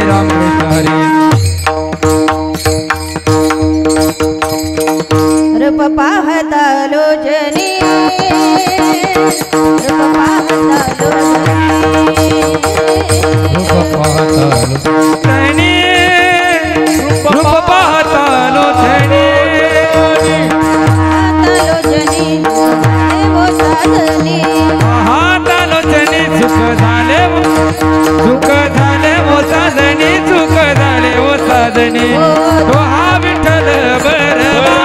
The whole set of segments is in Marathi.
राम कृष्ण हरी रूप पाहता लोचनी रूप पाहता लोचनी रूप पाहता लोचनी रूप पाहता लोचनी पाहता लोचनी सुख झाले वो साजनी सुख झाले वो साजनी तो हा विठ्ठल बरवा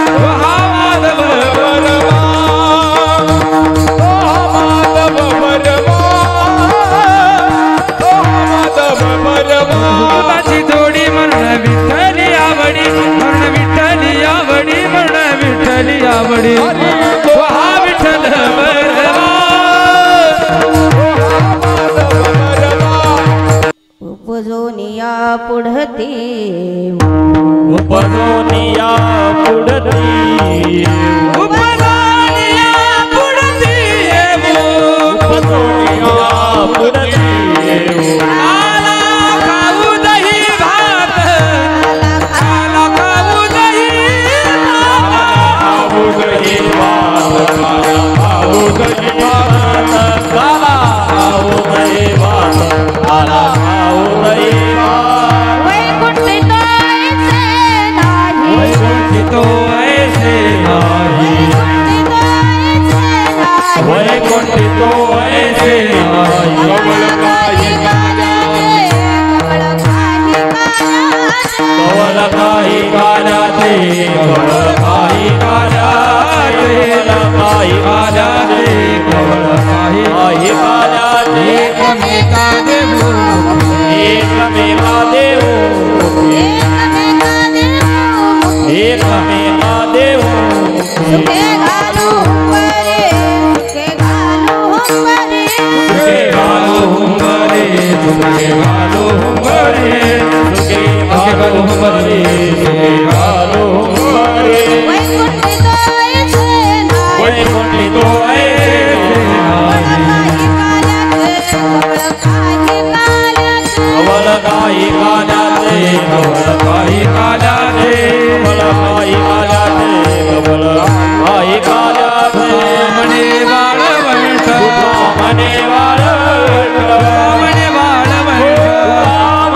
तो हा माधव बरवा तो हा माधव बरवा तो हा माधव बरवा माझी जोडी म्हणून विठ्ठली आवडी म्हणून विठ्ठली आवडी म्हणून विठ्ठली आवडी तो हा विठ्ठल बरवा उपजोनिया पुढती उपजोनिया पुढती उपजोनिया पुढती उपजोनिया पुढती आला खाऊ दही भात आला खाऊ दही खाऊ दही भात खाऊ दही भात काला खाऊ दही भात आला खाऊ दही भात तो ऐसे नाही वैकुंठ तो ऐसे नाही कवळ काही काल्याचे कवळ काही काल्याचे काही काल्याचे कवळ काही काल्याचे एकमेका देऊ एकमेका देऊ एकमेका देऊ सुखे घालू हुंबरे सुखे घालू हुंबरे सुखे घालू हुंबरे सुखे घालू हुंबरे सुखे घालू हुंबरे सुखे घालू हुंबरे वैकुंठित ऐसे नाही वैकुंठित ऐसे कवळ काही काल्याचे कवळ काही काल्याचे कवळ काही काल्याचे कवळ काही काल्याचे म्हणे वाळवंट म्हणे वाळवंट म्हणे वाळवंट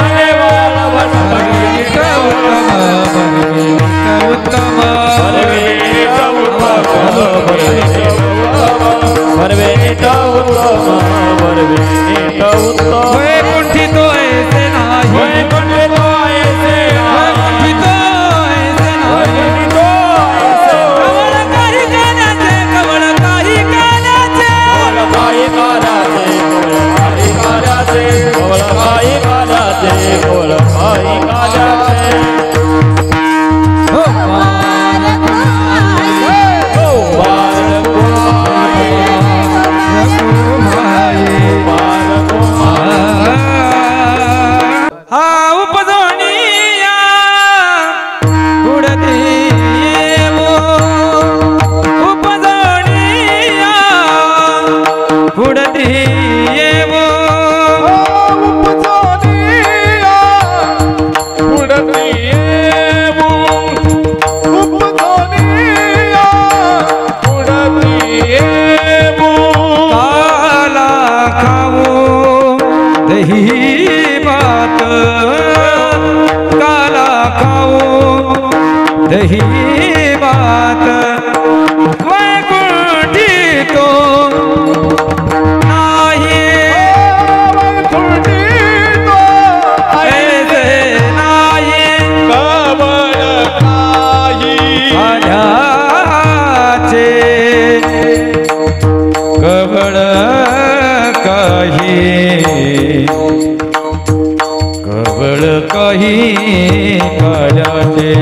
म्हणे वाळवंट उत्तम वैकुंठित ऐसे नाही वैकुंठित ऐसे नाही कवळ काही काल्याचे कवळ काही काल्याचे हा उपजोनिया पुढती उपजोनिया पुढती काला खाऊ दही भात काला खाऊ दही भात वैकुंठित नाही ऐसे नाही काल्याचे कवळ काही कवळ काही काल्याचे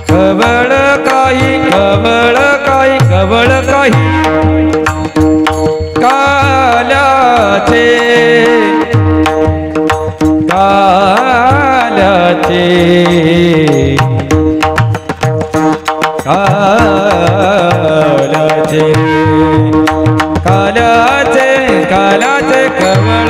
कवळ काही कवळ काही कवळ काही काल्याचे काल्याचे काल्याचे काल्याचे काल्याचे कवळ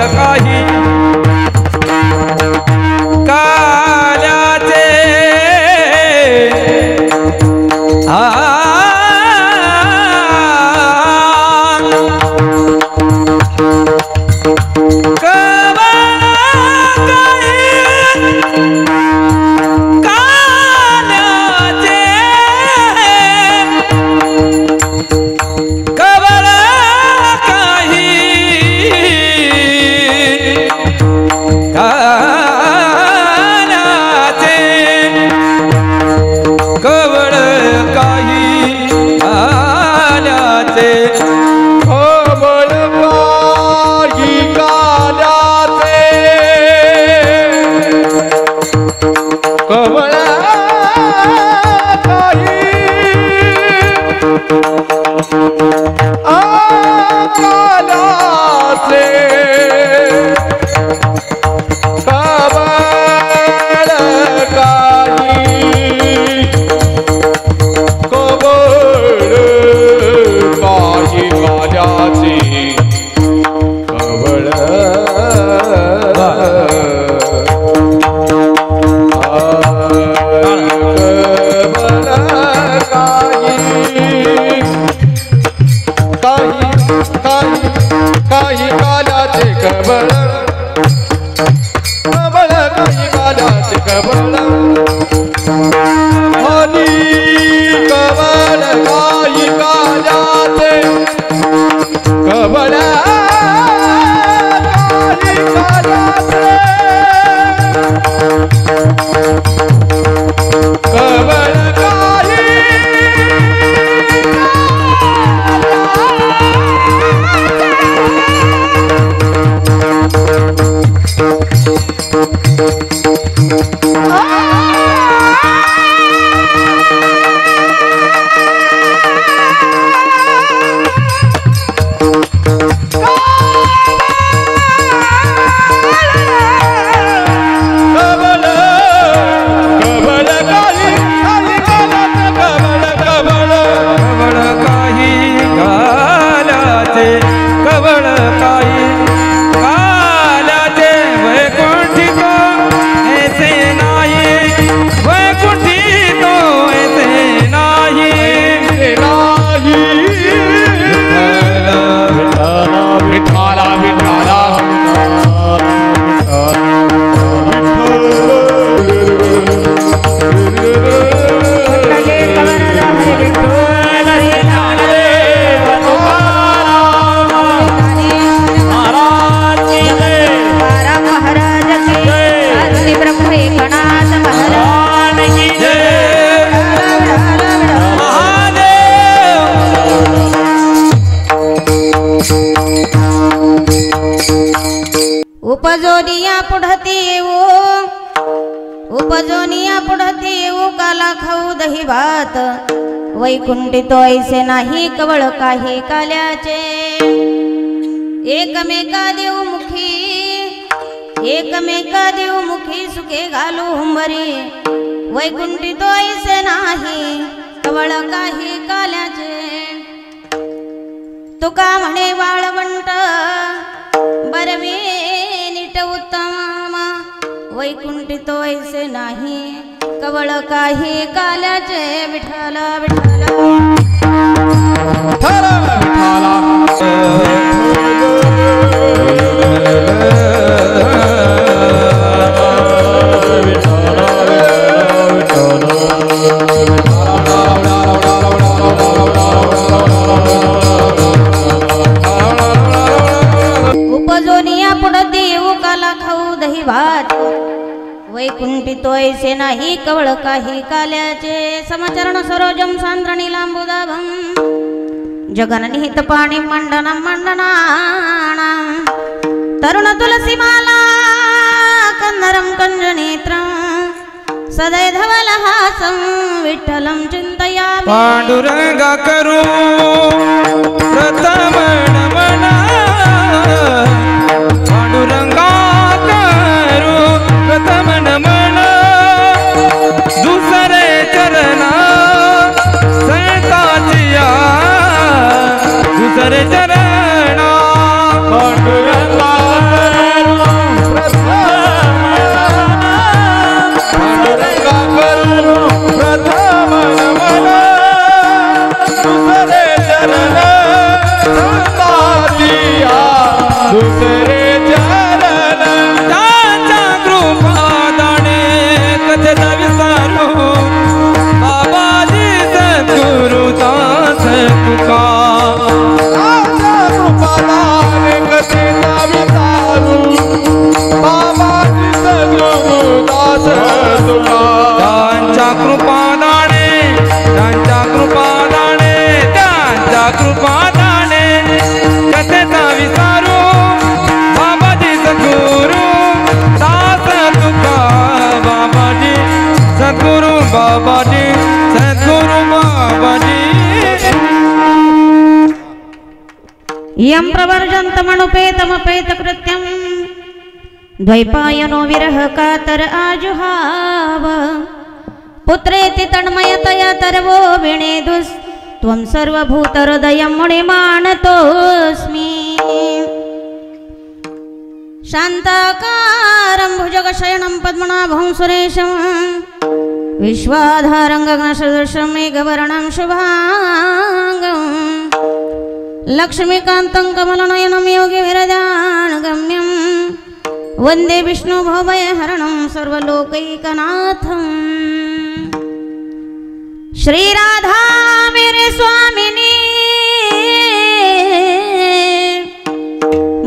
की जय उपजोनिया पुढती येऊ उपजोनिया पुढती येऊ काला खाऊ दही भात वैकुंठी तो ऐसे नाही कवळ काही काल्याचे एकमेका देव मुखी सुखे घालू हुंबरी वैकुंठी तो ऐसे नाही कवळ काही काल्याचे तुका म्हणे वाळवंट बरवे नीट उत्तम वैकुंठी तो ऐसे नाही कवळ काही काल्याचे विठाला विठाला उपजोनिया पुढते येऊ काला खाऊ दही भात वैकुंठी तो ऐसे नाही कवळ काही काल्याचे समचरण सरोजम सांद्रणी लांबुदाभं जगननिहित पाणी मंडनं मंडनाना तरुण तुलसी माला कंदरं कंजनेत्रं सदैधवलहासं विठ्ठलं चिन्तयामि पांडुरंगा करू प्रथम नमन पांडुरंगा करू प्रथम नमन दुसरे चरणा संताचिया दुसरे चरणा पांडुरंगा प्रथम नमन दुसरे चरण संताचिया दुसरे चरण त्यांच्या कृपादाने कथेचा विस्तारू बाबाजी सद्गुरु दास तुका कृपादाने कथेचा विचारू बाबाजी सद्गुरुदास तुका त्यांच्या कृपादाने त्यांच्या कृपादाने त्यांच्या कृपादाने कथेचा विस्तारू बाबाजी सद्गुरु दास तुका बाबाजी सद्गुरु बाबाजी सद्गुरु बाबाजी यं प्रवर्जन्तमनुपेतमपेत कृत्यं द्वैपायनो विरह कातर आजुहाव पुत्रेति तन्मयतया तरवो विणेदुस् त्वं सर्वभूतहृदयं मुनिमानतोऽस्मि शान्ताकारं भुजगशयनं पद्मनाभं सुरेशं विश्वाधारं गगनसदृशं मेघवर्णं शुभाङ्गम् लक्ष्मीकान्तं कमलनयनं योगिविरजानगम्यं वन्दे विष्णुभवभयहरणं सर्वलोकैकनाथम् श्रीराधा मेरे स्वामिनी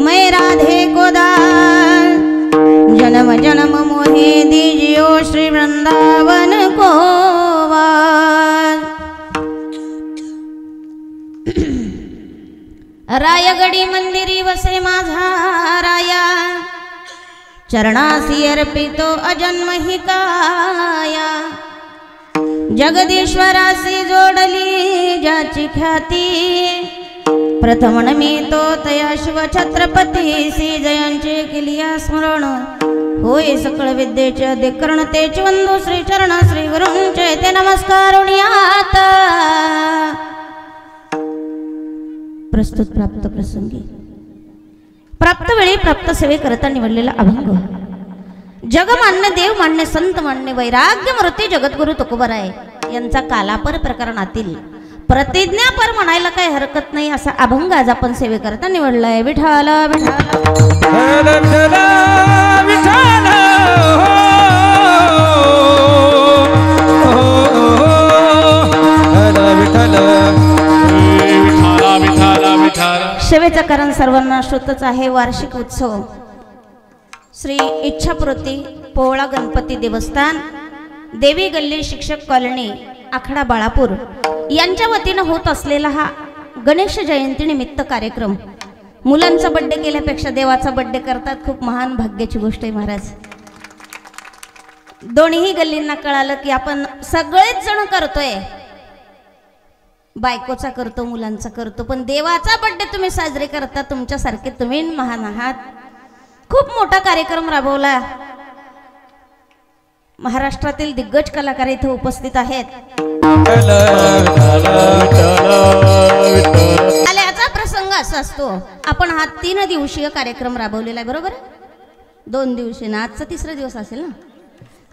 मैं राधे को दान जन्म जन्म मोहे दीजियो श्री वृंदावन को वार रायगडी मंदिरी वसे माझा राया चरणासी अर्पितो अजन्म ही काया जगदीश्वरासी जोडली ज्याची ख्याती प्रथमन मी तो तया शिव छत्रपती श्री जयांचे केलिया स्मरण होय सकळ विद्येचे अधिकरण तेच वंदू श्री चरण श्री गुरूंचे ते नमस्कारुण्यात प्रस्तुत प्राप्त प्रसंगी प्राप्त वेळी प्राप्त सेवे करता निवडलेला अभंग जगमान्य देव मान्य संत मान्य वैराग्य मूर्ती जगद्गुरु तुकोबराय यांचा कालापर प्रकरणातील प्रतिज्ञापर म्हणायला काही हरकत नाही असा अभंग आज आपण सेवे करता निवडलाय विठाला विठाला सेवेचं कारण सर्वांना श्रुतच आहे वार्षिक उत्सव श्री इच्छापूर्ती पोळा गणपती देवस्थान देवी गल्ली शिक्षक कॉलनी आखाडा बाळापूर यांच्या वतीनं होत असलेला हा गणेश जयंती निमित्त कार्यक्रम, मुलांचा बड्डे केल्यापेक्षा देवाचा बड्डे करतात, खूप महान भाग्याची गोष्ट आहे महाराज. दोन्ही गल्लींना कळालं की आपण सगळेच जण करतोय, बायकोचा करतो, मुलांचा करतो, पण देवाचा बड्डे तुम्ही साजरे करता, तुमच्यासारखे तुम्ही महान आहात. खूप मोठा कार्यक्रम राबवला. महाराष्ट्रातील दिग्गज कलाकार इथे उपस्थित आहेत. आल्याचा प्रसंग असा असतो, आपण हा 3 दिवसीय कार्यक्रम राबवलेला आहे, बरोबर? 2 दिवशी ना, आजचा 3रा दिवस असेल ना.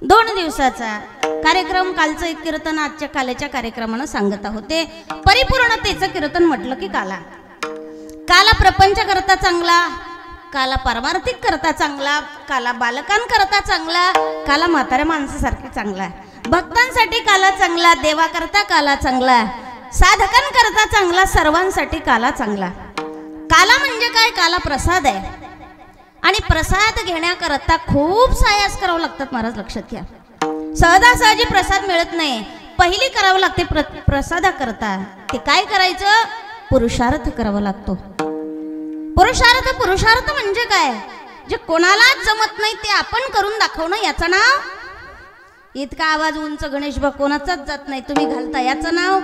2 दिवसाचा कार्यक्रम. कालचं एक कीर्तन आजच्या कालेच्या कार्यक्रमानं सांगत आहोत. ते परिपूर्णतेचं कीर्तन म्हटलं की काला. काला प्रपंच करता चांगला, काला पारमार्थिक करता चांगला, काला बालकांकरता चांगला, काला म्हाताऱ्या माणसासारखी चांगला, भक्तांसाठी काला चांगला, देवाकरता काला चांगला, साधकांकरता चांगला, सर्वांसाठी काला चांगला. काला म्हणजे काय? काला प्रसाद आहे. आणि प्रसाद घेण्याकरता खूप सायास करावं लागतात महाराज, लक्षात घ्या. सहजासहजी प्रसाद मिळत नाही. पहिली करावं लागते प्रसादाकरता. ते काय करायचं? पुरुषार्थ करावा लागतो. पुरुषार्थ म्हणजे काय? जे कोणालाच जमत नाही ते आपण करून दाखवणं, याचं नाव. इतका आवाज उंच गणेश बा कोणाचाच जात नाही, तुम्ही घालता, याचं नाव.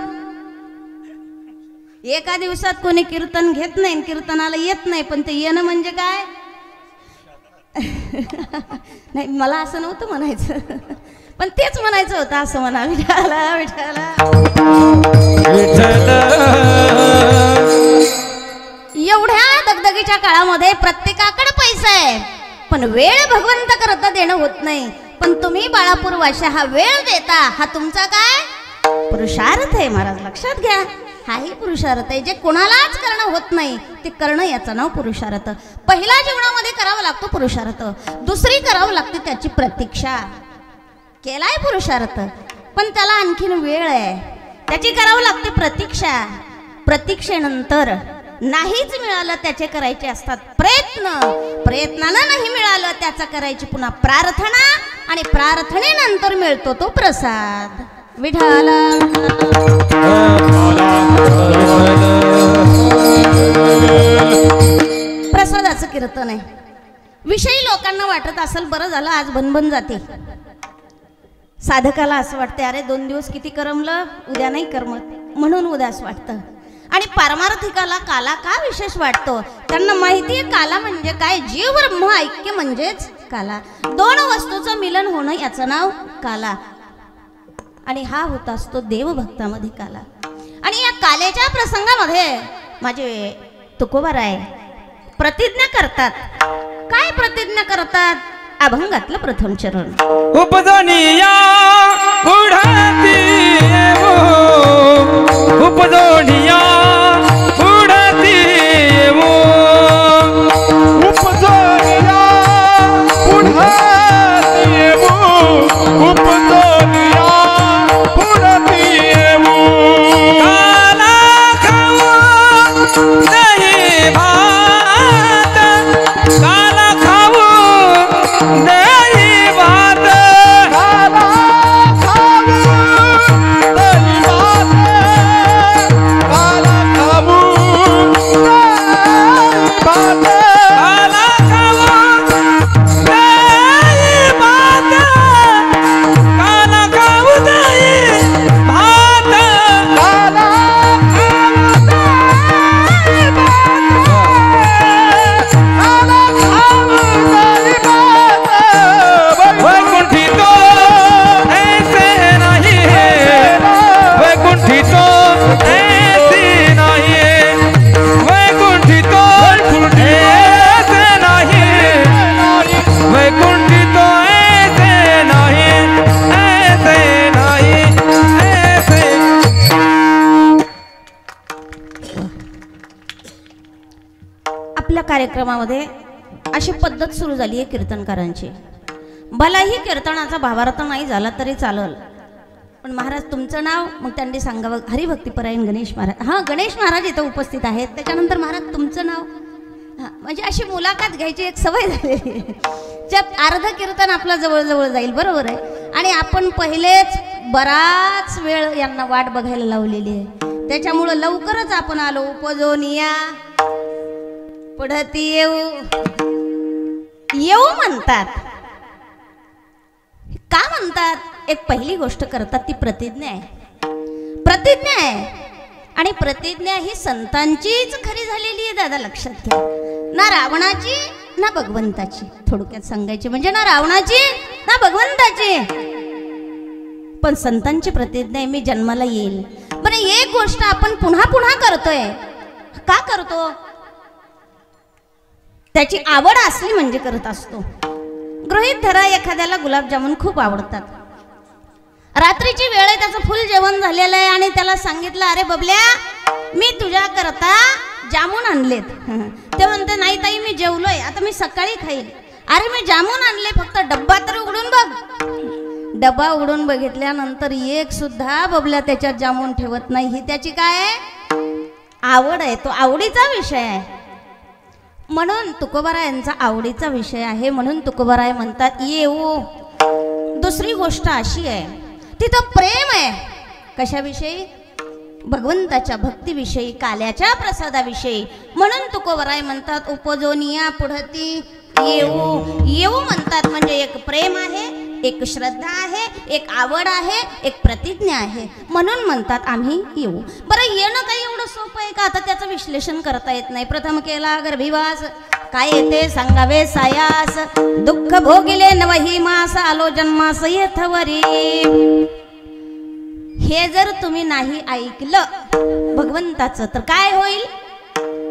एका दिवसात कोणी कीर्तन घेत नाही, कीर्तनाला येत नाही, पण ते येणं म्हणजे काय? नाही, मला असं नव्हतं म्हणायचं, पण तेच म्हणायचं होतं. असं म्हणा, विठाला विठाला एवढ्या दगदगीच्या काळामध्ये प्रत्येकाकडे पैसा आहे, पण वेळ भगवंत करता देणं होत नाही. पण तुम्ही बाळापूर वाशा हा वेळ देता, हा तुमचा काय पुरुषार्थ आहे महाराज, लक्षात घ्या. हाही पुरुषार्थ आहे. जे कोणालाच करणं होत नाही ते करणं, याचं नाव पुरुषार्थ. पहिला जीवनामध्ये करावा लागतो पुरुषार्थ, दुसरी करावं लागते त्याची प्रतीक्षा. केलाय पुरुषार्थ, पण त्याला आणखीन वेळ आहे, त्याची करावं लागते प्रतीक्षा. प्रतीक्षेनंतर नाहीच मिळालं त्याचे करायचे असतात प्रयत्न, प्रयत्नानं नाही मिळालं त्याचा करायची पुन्हा प्रार्थना, आणि प्रार्थनेनंतर मिळतो तो प्रसाद. विठाला प्रसादाचं कीर्तन आहे. विषयी लोकांना वाटत असेल बरं झालं आज बनबन जाते. साधकाला असं वाटते, अरे 2 दिवस किती करमलं, उद्या नाही करमत, म्हणून उदास वाटतं. आणि पारमार्थिकाला काला का विशेष वाटतो? त्यांना माहिती आहे काला म्हणजे काय? जीव ब्रह्म ऐक्य म्हणजेच काला. 2 वस्तूचं मिलन होणं, याचं नाव काला. आणि हा होत असतो देवभक्तामध्ये काला. आणि या कालेच्या प्रसंगामध्ये माझे तुकोबाराय प्रतिज्ञा करतात. काय प्रतिज्ञा करतात? अभंगातलं प्रथम चरण. उपजोनिया उडती येवो, उपजोनिया उडती येवो, उपजोनिया उडती येवो, उपजोनिया उडती येवो. काला खाऊ दही भात, काला खाऊ दही भात, काला खाऊ दही भात, काला खाऊ दही भात, काला खाऊ दही भात, काला खाऊ दही भात, काला खाऊ दही भात, काला खाऊ दही भात. वैकुंठी तो ऐसे नहीं है, वैकुंठी तो ऐसी नहीं है, वैकुंठी तो ऐसे नहीं है, वैकुंठी तो ऐसे नहीं, ऐसे नहीं, ऐसे. आपल्या कार्यक्रमामध्ये अशी पद्धत सुरू झाली आहे कीर्तनकारांची. भलाही कीर्तनाचा भावार्थ नाही झाला तरी चालेल, पण महाराज तुमचं नाव, मग त्यांनी सांगावं हरिभक्तीपरायण गणेश महाराज. हां, गणेश महाराज इथं उपस्थित आहेत, त्याच्यानंतर महाराज तुमचं नाव. हां, म्हणजे अशी मुलाखत घ्यायची एक सवय झालेली आहे. अर्ध कीर्तन आपलं जवळजवळ जाईल, बरोबर आहे. आणि आपण पहिलेच बराच वेळ यांना वाट बघायला लावलेली आहे. त्याच्यामुळं लवकरच आपण आलो. उपजोनिया पुढती येऊ म्हणतात. का म्हणतात? एक पहिली गोष्ट करतात ती प्रतिज्ञा आहे. प्रतिज्ञा आहे आणि प्रतिज्ञा ही संतांचीच खरी झालेली आहे दादा, लक्षात घ्या. ना रावणाची ना भगवंताची. थोडक्यात सांगायची म्हणजे ना रावणाची ना भगवंताची, पण संतांची प्रतिज्ञा आहे, मी जन्माला येईल. पण एक गोष्ट आपण पुन्हा पुन्हा करतोय. का करतो? त्याची आवड असली म्हणजे करत असतो. गृहीत धरा, एखाद्याला गुलाबजामुन खूप आवडतात. रात्रीची वेळ आहे, त्याचं फुल जेवण झालेलं आहे आणि त्याला सांगितलं, अरे बबल्या मी तुझ्या करता जामून आणलेत. ते म्हणते, नाही ताई मी जेवलोय, आता मी सकाळी खाईल. अरे मी जामून आणले, फक्त डब्बा तर उघडून बघ. डब्बा उघडून बघितल्यानंतर एक सुद्धा बबल्या त्याच्यात जामून ठेवत नाही. ही त्याची काय आहे? आवड आहे. तो आवडीचा विषय आहे. म्हणून तुकोबाराय यांचा आवडीचा विषय आहे. म्हणून तुकोबाराय म्हणतात येऊ. दुसरी गोष्ट अशी आहे, तिथं प्रेम आहे. कशाविषयी? भगवंताच्या भक्तीविषयी, काल्याच्या प्रसादाविषयी. म्हणून तुकोबाराय म्हणतात उपजोनिया पुढती येऊ. येऊ म्हणतात म्हणजे एक प्रेम आहे, एक श्रद्धा आहे, एक आवड आहे, एक प्रतिज्ञा आहे. म्हणून म्हणतात आम्ही येऊ. बरं, येणं काही एवढं सोपं आहे का? आता त्याचं विश्लेषण करता येत नाही. प्रथम केला गर्भिवास, काय येते सांगावे सायास. दुःख भोगिले नवही मास, आलो जन्मास येथवरी. हे जर तुम्ही नाही ऐकलं भगवंताचं तर काय होईल?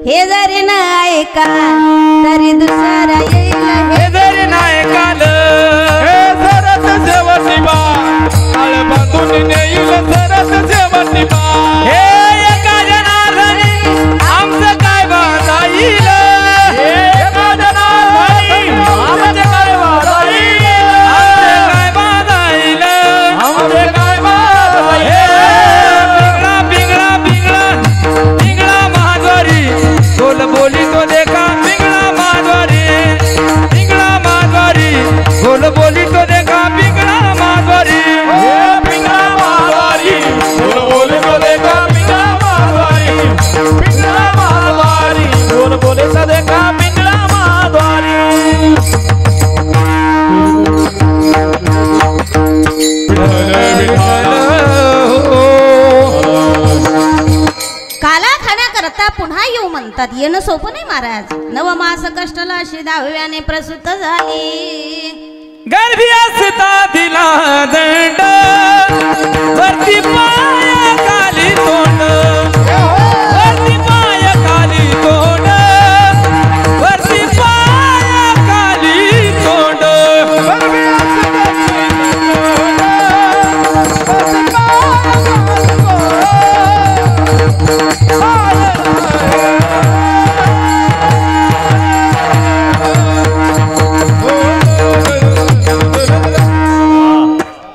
हे जरी न ऐका तरी दुसरा येईल. हे जरी नाही ऐकालं, हे सरस शेवटी बा, काळ बांधून नेईल सरस शेवटी बा. हे एका जनार्दनी आमचं काय बांधाईल, एका जनार्दनी आमचं काय बांधाईल, काय बांधाईल, आमचे काय बांधाईल. पिंगळा पिंगळा पिंगळा महाद्वारी, बोल बोली तो देखा पिंगळा महाद्वारी. पिंगळा महाद्वारी, बोल बोली तो देखा पिंगळा महाद्वारी. पिंगळा महाद्वारी, बोल बोली तो देखा पिंगळा महाद्वारी. पिंगळा महाद्वारी, बोल बोली तो देखा पिंगळा महाद्वारी. काला खाण्याकरता पुन्हा येऊ म्हणतात. येणं सोपं नाही महाराज. नवमास कष्टला अशी 10व्याने प्रसूत झाली. गर्भी असता दिला दंड, वरती पाया खाली तोंड, वरती पाया खाली तोंड, वरती पाया खाली तोंड.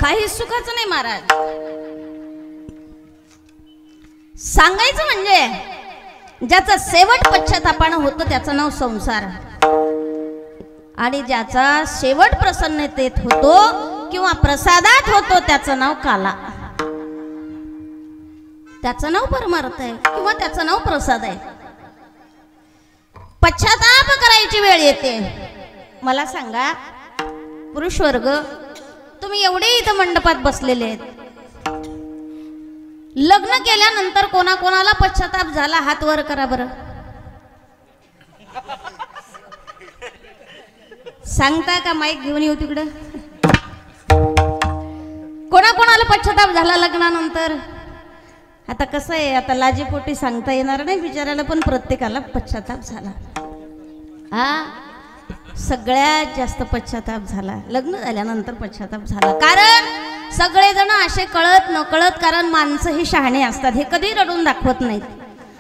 काही सुखाचं नाही महाराज. सांगायचं म्हणजे ज्याचा शेवट पश्चातापानं होतं त्याचं नाव संसार, आणि ज्याचा शेवट प्रसन्नतेत होतो किंवा प्रसादात होतो त्याचं नाव काला. त्याचं नाव परमार्थ आहे किंवा त्याचं नाव प्रसाद आहे. पश्चाताप करायची वेळ येते. मला सांगा पुरुष वर्ग, तुम्ही एवढे इथं मंडपात बसलेले आहेत, लग्न केल्यानंतर कोणाकोणाला पश्चाताप झाला? हात वर करा बरं. सांगता का? माईक घेऊन येऊ तिकडं. कोणाकोणाला पश्चाताप झाला लग्नानंतर? आता कसं आहे, आता लाजेपोटी सांगता येणार नाही बिचारायला, पण प्रत्येकाला पश्चाताप झाला. हा, सगळ्यात जास्त पश्चाताप झाला लग्न झाल्यानंतर पश्चाताप झाला. कारण सगळेजण असे कळत न कळत, कारण माणसं ही शहाणे असतात, हे कधी रडून दाखवत नाहीत,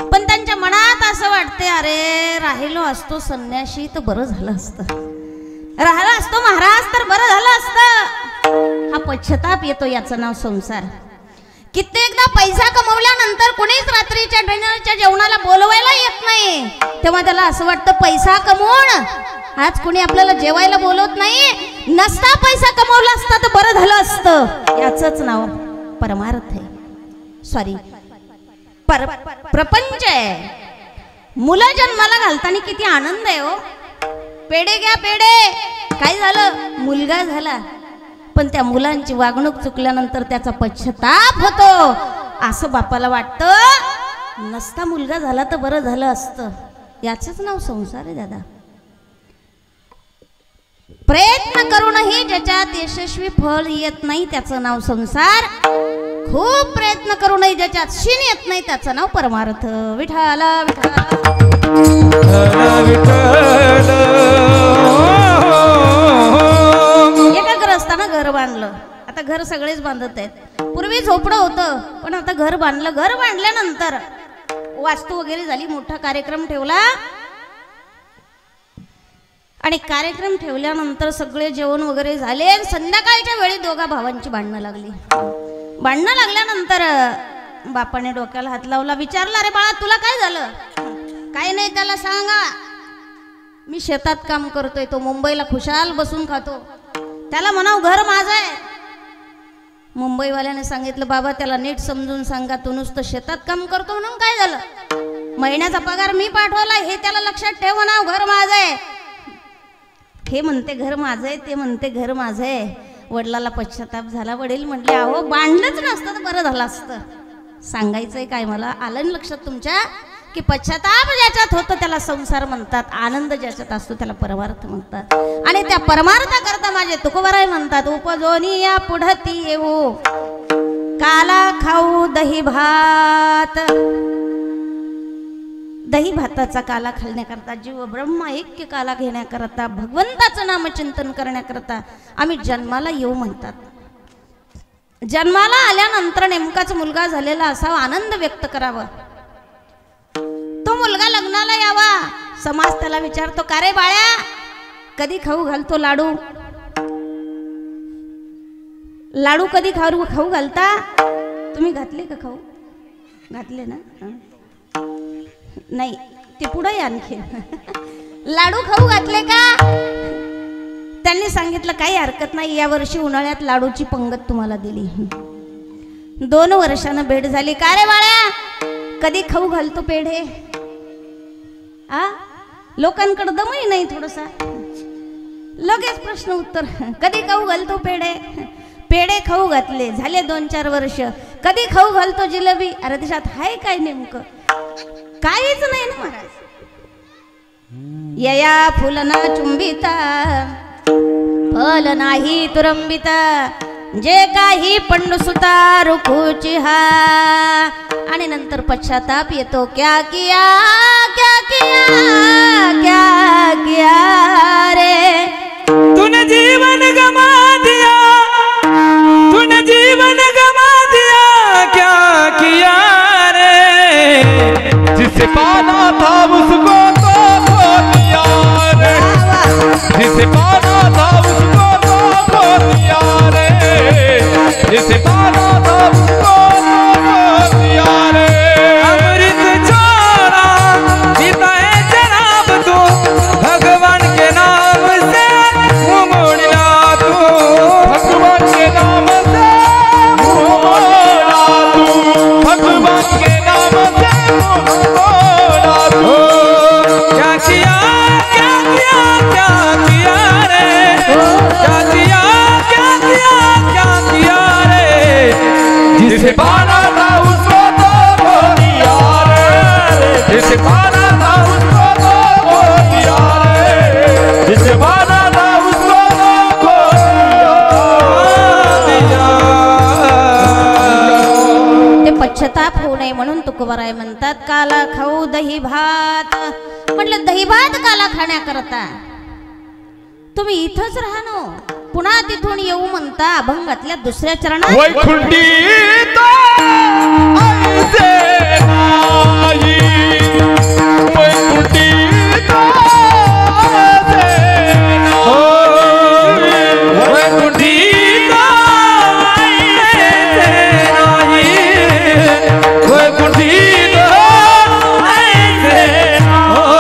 पण त्यांच्या मनात असं वाटते, अरे राहिलो असतो संन्याशी तर बरं झालं असतं, राहिला असतो महाराज तर बरं झालं असतं. हा पश्चाताप येतो, याचं नाव संसार. कित्येकदा पैसा कमवल्यानंतर कुणीच रात्रीच्या डिनरच्या जेवणाला बोलवायला येत नाही, तेव्हा त्याला असं वाटतं पैसा कमवून आज कुणी आपल्याला जेवायला बोलवत नाही, नसता पैसा कमवला असता तर बरं झालं असतं, याचंच नाव परमार्थ आहे. सॉरी प्रपंच आहे. मुलं जन्माला घालताना किती आनंद आहे हो. पेढे घ्या पेढे, काय झालं मुलगा झाला, पण त्या मुलांची वागणूक चुकल्यानंतर त्याचा पश्चाताप होतो. असं बापाला वाटतं नसता मुलगा झाला तर बरं झालं असतं, याचंच नाव संसार आहे दादा. प्रयत्न करूनही ज्याच्यात यशस्वी फळ येत नाही त्याचं नाव संसार. खूप प्रयत्न करूनही ज्याच्यात शीन येत नाही त्याचं नाव परमार्थ. विठाला विठाला एका ग्रस्तानं घर बांधलं. आता घर सगळेच बांधत आहेत. पूर्वी झोपडं होतं पण आता घर बांधलं. घर बांधल्यानंतर वास्तू वगैरे झाली, मोठा कार्यक्रम ठेवला आणि कार्यक्रम ठेवल्यानंतर सगळे जेवण वगैरे झाले. संध्याकाळच्या वेळी दोघा भावांची भांडणं लागली. भांडणं लागल्यानंतर बापाने डोक्याला हात लावला, विचारला अरे बाळा तुला काय झालं? काय नाही त्याला सांगा, मी शेतात काम करतोय, तो मुंबईला खुशाल बसून खातो, त्याला म्हणाव घर माझं आहे. मुंबईवाल्याने सांगितलं बाबा त्याला नीट समजून सांगा, तू नुसतं शेतात काम करतो म्हणून काय झालं, महिन्याचा पगार मी पाठवला हे त्याला लक्षात ठेव, म्हणाव घर माझं आहे. हे म्हणते घर माझं आहे, ते म्हणते घर माझं आहे. वडिलाला पश्चाताप झाला. वडील म्हटले अहो बांधलंच नसतं तर बरं झालं असतं. सांगायचंय काय मला, आलं लक्षात तुमच्या की पश्चाताप ज्याच्यात होतं त्याला संसार म्हणतात, आनंद ज्याच्यात असतो त्याला परमार्थ म्हणतात. आणि त्या परमार्थाकरता माझे तुकोबाराय म्हणतात, उपजोनी या पुढती येऊ काला खाऊ दही भात. दही भाताचा काला खाण्याकरता, जीव ब्रह्म ऐक्य काला घेण्याकरता, भगवंताचं नामचिंतन करण्याकरता आम्ही जन्माला येऊ म्हणतात. जन्माला आल्यानंतर नेमकाच मुलगा झालेला असावा, आनंद व्यक्त करावा. तो मुलगा लग्नाला यावा. समाज त्याला विचारतो का रे बाळ्या कधी खाऊ घालतो लाडू? लाडू कधी खाऊ घालता? तुम्ही घातले का खाऊ? घातले ना? नाही ते पुढे आणखी लाडू खाऊ घातले का? त्यांनी सांगितलं काही हरकत नाही, या वर्षी उन्हाळ्यात लाडूची पंगत तुम्हाला दिली. 2 वर्षानं भेट झाली. का रे बाळ्या कधी खाऊ घालतो पेढे? लोकांकडे दमही नाही थोडसा, लगेच प्रश्न उत्तर. कधी खाऊ घालतो पेढे? पेढे खाऊ घातले. झाले 2-4 वर्ष. कधी खाऊ घालतो जिलेबी? अरे त्याच्यात हाय काय नेमकं? काहीच नाही ना महाराज. यया फुलना चुंबिता फल नाही तुरंबिता, जे काही पंडुसुता रुखुची हा. आणि नंतर पश्चाताप येतो, क्या किया क्या किया क्या किया रे. तूने जीवन गमा दिया, तूने जीवन गमा दिया, क्या किया रे. जिसे पाना था उसको तो खो दिया रे, जिसे पाना था उसको तो खो दिया रे, जिसे पाना था उसको तो खो दिया रे. अमृत छोड़ा पीता है जनाब तू, भगवान के नाम से मुंह मोड़ा तू, भगवान के नाम से मुंह मोड़ा तू, भगवान के नाम से मुंह मोड़ा तू. क्या किया क्या किया क्या किया रे, क्या किया क्या किया क्या किया रे. जिसे पाना था उसको तो खो दिया रे, जिसे पाना था उसको तो खो दिया रे, जिसे पाना था उसको तो खो दिया. ते पश्चाताप होऊ नये म्हणून तुकोबाराय म्हणतात, काला खाऊ दही भात. म्हटलं दही भात काला खाण्याकरता तुम्ही इथंच राहा नो, पुन्हा तिथून येऊ म्हणता अभंगातल्या 2ऱ्या चरणात. वैकुंठी तो ऐसे नाही, वैकुंठी तो ऐसे नाही, वैकुंठी तो ऐसे नाही, वैकुंठी तो ऐसे नाही.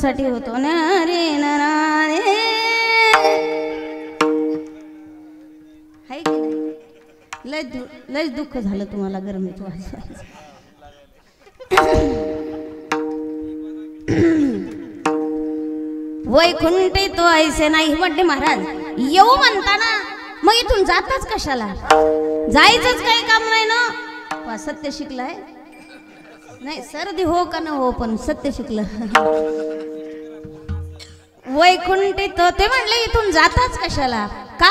दुःखासाठी होतो ना रे नारायण हाय की नाही लय दुःख झालं तुम्हाला गरमीत वाजवायचं वैकुंठी तो ऐसे नाही म्हटले महाराज येऊ म्हणताना मग इथून जातच कशाला जायचंच काही काम नाही ना सत्य शिकलाय नाही सर्दी हो का न हो पण सत्य शिकलं वैकुंठी तो ते म्हणले इथून जाताच कशाला का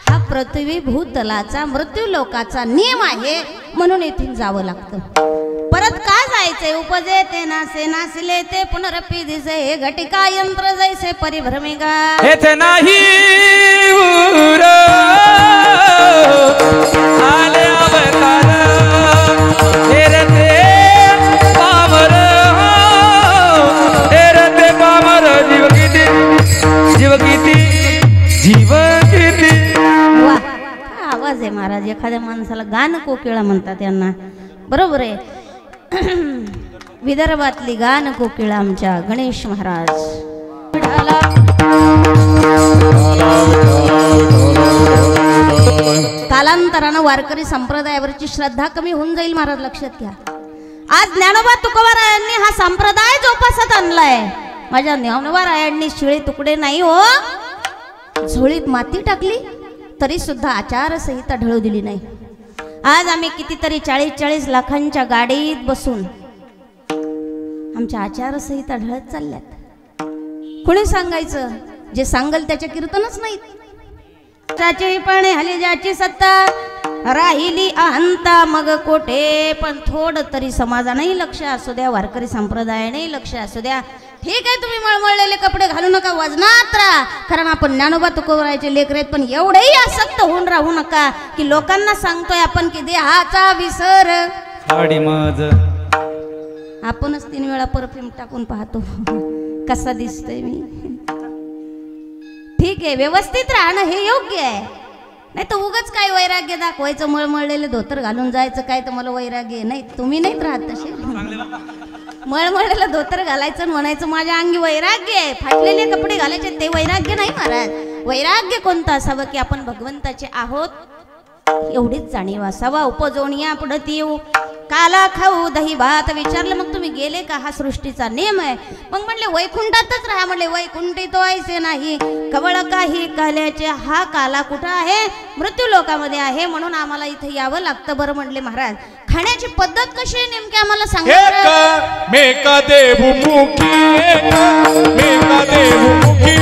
हा पृथ्वी भूतलाचा मृत्यू लोकाचा नियम आहे म्हणून इथून जावं लागतं परत का जायचंय उपजे ते नासे नासिले ते पुनरपी दिसे हे घटिका यंत्र जैसे परिभ्रमिका हेच नाही उर आले अवतार हेरते पामर हेरते पामर जीव किती जीव किती जीव किती वा काय आवाज आहे महाराज एखाद्या माणसाला गान कोकिळा म्हणतात यांना बरोबर आहे विदर्भातली गान कोकिळा आमच्या गणेश महाराज कालांतरानं वारकरी संप्रदायावरची श्रद्धा कमी होऊन जाईल महाराज लक्षात घ्या आज ज्ञानोबा तुकोबारायांनी हा संप्रदाय जोपासत आणलाय माझ्या ज्ञानोबारायांनी शिळे तुकडे नाही हो झोळीत माती टाकली तरी सुद्धा आचारसंहिता ढळू दिली नाही आज आम्ही कितीतरी 40-40 लाखांच्या गाडीत बसून आमच्या आचारसंहिता ढळत चालल्यात कोणी सांगायचं जे सांगल त्याच्या कीर्तनच नाहीत त्याची पाणे हली ज्याची सत्ता राहिली अहंता मग कोठे पण थोडं तरी समाजानेही लक्ष असू द्या वारकरी संप्रदायानेही लक्ष असू द्या ठीक आहे तुम्ही मळमळलेले कपडे घालू नका वजनात राहा कारण आपण ज्ञानोबा तुकोबारायचे लेकरेत पण एवढेही आसक्त होऊन राहू नका की लोकांना सांगतोय आपण की देहाचा विसर साडी मज आपणच 3 वेळा परफ्यूम टाकून पाहतो कसा दिसतोय मी ठीक आहे व्यवस्थित राहणं हे योग्य आहे नाही तर उगाच काय वैराग्य दाखवायचं मळमळलेले धोतर घालून जायचं काय तर मला वैराग्य नाही तुम्ही नाहीत राहत तसे मळमळलेलं धोतर घालायचं आणि म्हणायचं माझ्या अंगी वैराग्य आहे फाटलेले कपडे घालायचे ते वैराग्य नाही महाराज वैराग्य कोणतं असावं की आपण भगवंताचे आहोत एवढीच जाणीव असावा उपजोनिया पुढत येऊ काला खाऊ दही भात विचारलं मग तुम्ही गेले का हा सृष्टीचा नियम आहे मग म्हणले वैकुंठातच राहा म्हणले वैकुंठी तो ऐसे नाही कवळ काही काल्याचे हा काला कुठं आहे मृत्यू लोकामध्ये आहे म्हणून आम्हाला इथे यावं लागतं बरं म्हणले महाराज खाण्याची पद्धत कशी आहे नेमकी आम्हाला सांगा मेका देवमुखी मेका देवमुखी